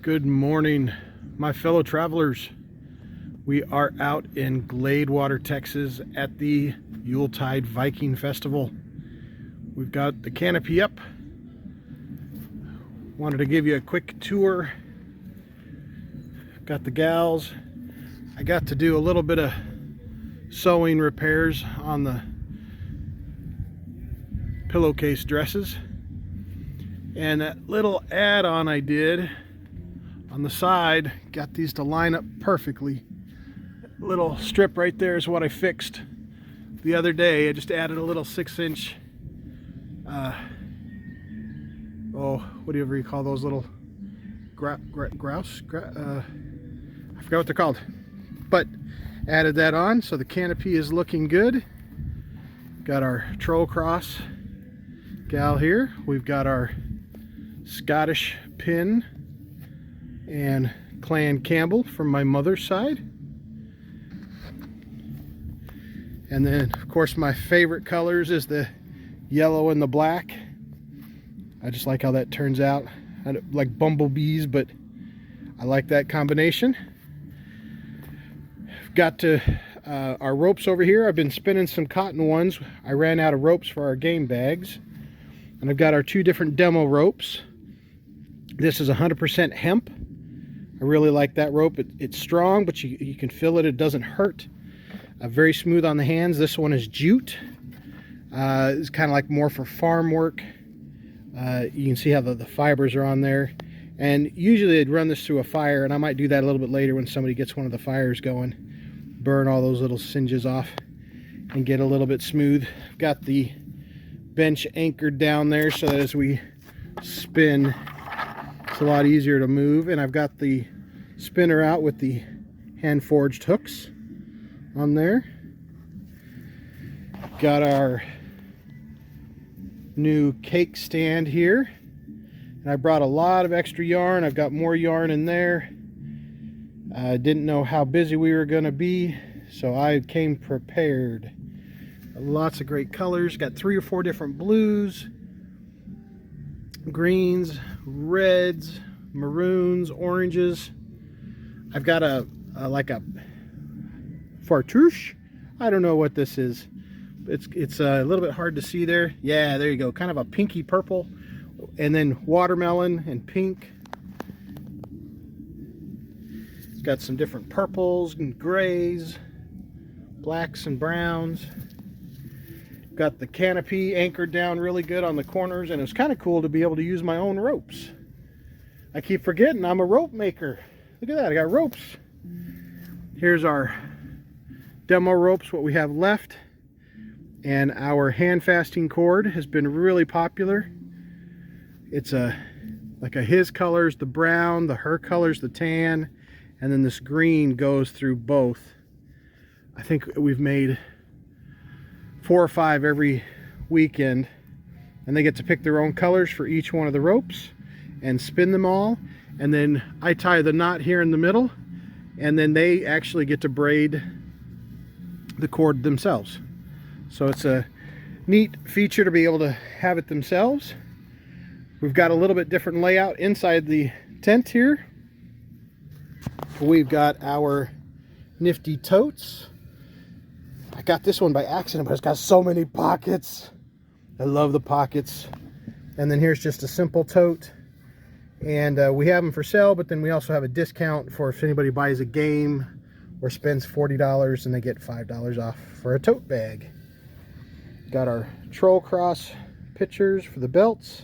Good morning, my fellow travelers. We are out in Gladewater, Texas at the Yuletide Viking Festival. We've got the canopy up. Wanted to give you a quick tour. Got the gals. I got to do a little bit of sewing repairs on the pillowcase dresses. And that little add-on I did on the side, got these to line up perfectly. Little strip right there is what I fixed the other day. I just added a little 6-inch whatever you call those little grouse, I forgot what they're called, but added that on, so the canopy is looking good. Got our troll cross gal here. We've got our Scottish pin and Clan Campbell from my mother's side. And then of course my favorite colors is the yellow and the black. I just like how that turns out. I don't like bumblebees, but I like that combination. Got to our ropes over here. I've been spinning some cotton ones. I ran out of ropes for our game bags, and I've got our two different demo ropes. This is 100% hemp. I really like that rope. It's strong, but you can feel it. It doesn't hurt. Very smooth on the hands. This one is jute. It's kind of like more for farm work. You can see how the fibers are on there. And usually they'd run this through a fire, and I might do that a little bit later when somebody gets one of the fires going. Burn all those little singes off and get a little bit smooth. Got the bench anchored down there so that as we spin, it's a lot easier to move. And I've got the spinner out with the hand forged hooks on there. Got our new cake stand here, and I brought a lot of extra yarn. I've got more yarn in there. I didn't know how busy we were going to be, so I came prepared. Lots of great colors. Got 3 or 4 different blues, greens, reds, maroons, oranges. I've got like a fartouche. I don't know what this is. It's a little bit hard to see there. Yeah, there you go. Kind of a pinky purple, and then watermelon and pink. It's got some different purples and grays, blacks and browns. Got the canopy anchored down really good on the corners, and it's kind of cool to be able to use my own ropes. I keep forgetting I'm a rope maker. Look at that, I got ropes. Here's our demo ropes, what we have left. And our hand fasting cord has been really popular. It's like his colors, the brown, the her colors, the tan, and then this green goes through both. I think we've made 4 or 5 every weekend, and they get to pick their own colors for each one of the ropes and spin them all. And then I tie the knot here in the middle, and then they actually get to braid the cord themselves. So it's a neat feature to be able to have it themselves. We've got a little bit different layout inside the tent here. We've got our nifty totes. I got this one by accident, but it's got so many pockets. I love the pockets. And then here's just a simple tote. And we have them for sale, but then we also have a discount for if anybody buys a game or spends $40 and they get $5 off for a tote bag. Got our troll cross pictures for the belts.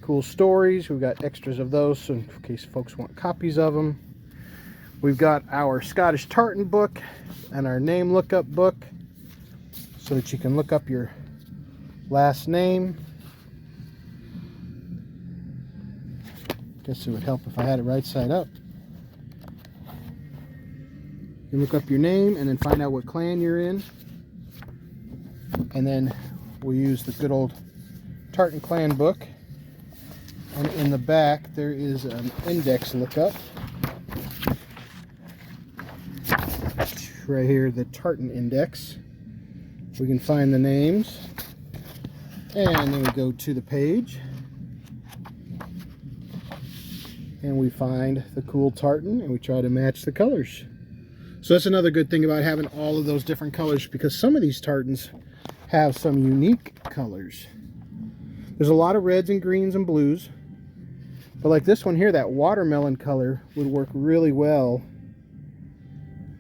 Cool stories. We've got extras of those so in case folks want copies of them. We've got our Scottish tartan book and our name lookup book so that you can look up your last name. Guess it would help if I had it right side up. You look up your name and then find out what clan you're in. And then we'll use the good old Tartan Clan book. And in the back there is an index lookup. Right here, the Tartan index. We can find the names. And then we go to the page. and we find the cool tartan and we try to match the colors. So that's another good thing about having all of those different colors, because some of these tartans have some unique colors. There's a lot of reds and greens and blues, but like this one here, that watermelon color would work really well.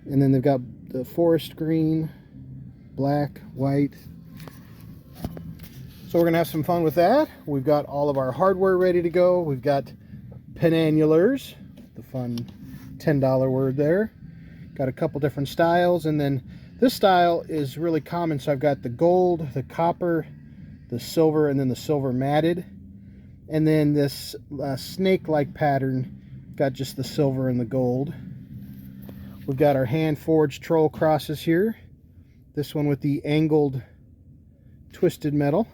And then they've got the forest green, black, white. So we're gonna have some fun with that. We've got all of our hardware ready to go. We've got penannulars, the fun $10 word there. Got a couple different styles, and then this style is really common. So I've got the gold, the copper, the silver, and then the silver matted. And then this snake-like pattern, got just the silver and the gold. We've got our hand-forged troll crosses here. This one with the angled twisted metal.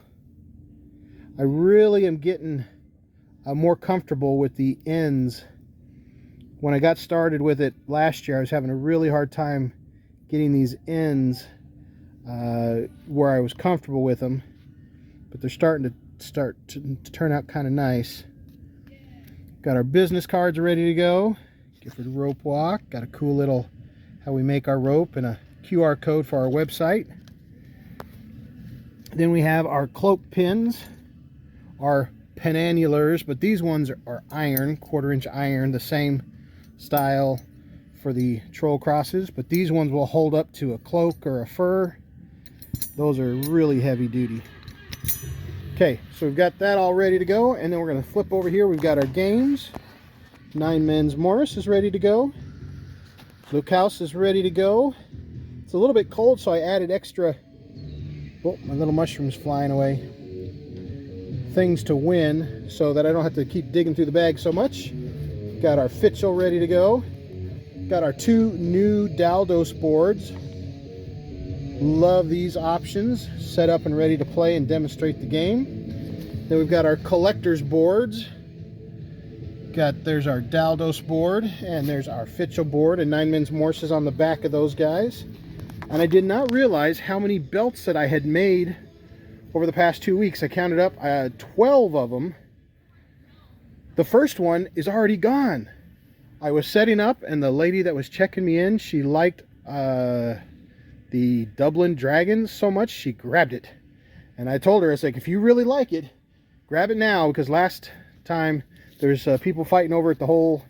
I really am getting more comfortable with the ends. When I got started with it last year, I was having a really hard time getting these ends where I was comfortable with them, but they're starting to turn out kind of nice. Got our business cards ready to go. Gifford Ropewalk. Got a cool little how we make our rope and a QR code for our website. Then we have our cloak pins, our penannulars, but these ones are iron, 1/4" iron, the same style for the troll crosses, but these ones will hold up to a cloak or a fur. Those are really heavy duty. Okay, so we've got that all ready to go, and then we're going to flip over here. We've got our games. 9 Men's Morris is ready to go. Luke House is ready to go. It's a little bit cold, so I added extra, oh, my little mushroom's flying away, things to win so that I don't have to keep digging through the bag so much. Got our Fitchel ready to go. Got our 2 new Daldos boards. Love these options. Set up and ready to play and demonstrate the game. Then we've got our collector's boards. There's our Daldos board, and there's our Fitchel board, and 9 Men's Morse is on the back of those guys. And I did not realize how many belts that I had made over the past 2 weeks. I counted up 12 of them. The first one is already gone. I was setting up, and the lady that was checking me in, she liked the Dublin Dragons so much, she grabbed it. And I told her, I was like, if you really like it, grab it now, because last time there's people fighting over it the whole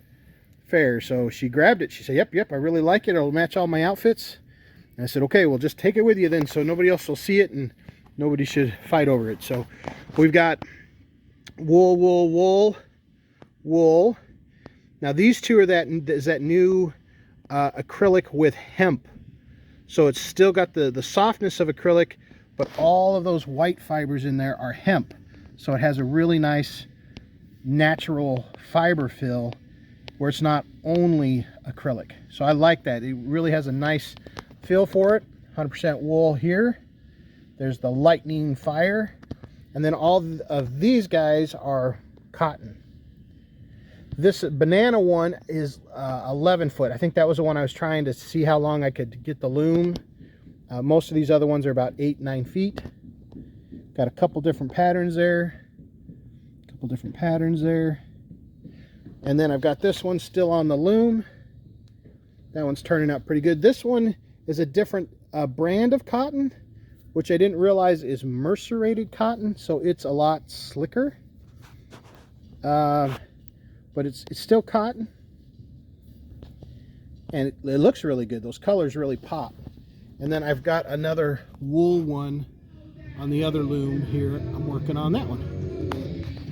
fair. So she grabbed it. She said, yep, I really like it. It'll match all my outfits. And I said, okay, well, just take it with you then, so nobody else will see it and nobody should fight over it. So we've got wool. Now these two are that new acrylic with hemp. So it's still got the softness of acrylic, but all of those white fibers in there are hemp. So it has a really nice natural fiber fill where it's not only acrylic. So I like that. It really has a nice feel for it. 100% wool here. There's the lightning fire. And then all of these guys are cotton. This banana one is 11 foot. I think that was the one I was trying to see how long I could get the loom. Most of these other ones are about 8-9 feet. Got a couple different patterns there. And then I've got this one still on the loom. That one's turning out pretty good. This one is a different brand of cotton, which I didn't realize is mercerated cotton, so it's a lot slicker. But it's still cotton, and it looks really good. Those colors really pop. And then I've got another wool one on the other loom here. I'm working on that one.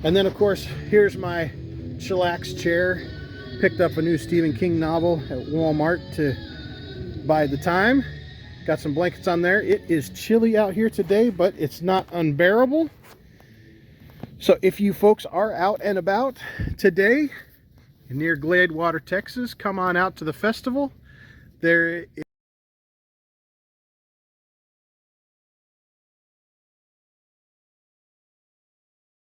And then of course, here's my chillax chair. Picked up a new Stephen King novel at Walmart to buy the time. Got some blankets on there. It is chilly out here today, but it's not unbearable. So if you folks are out and about today near Gladewater, Texas, come on out to the festival. There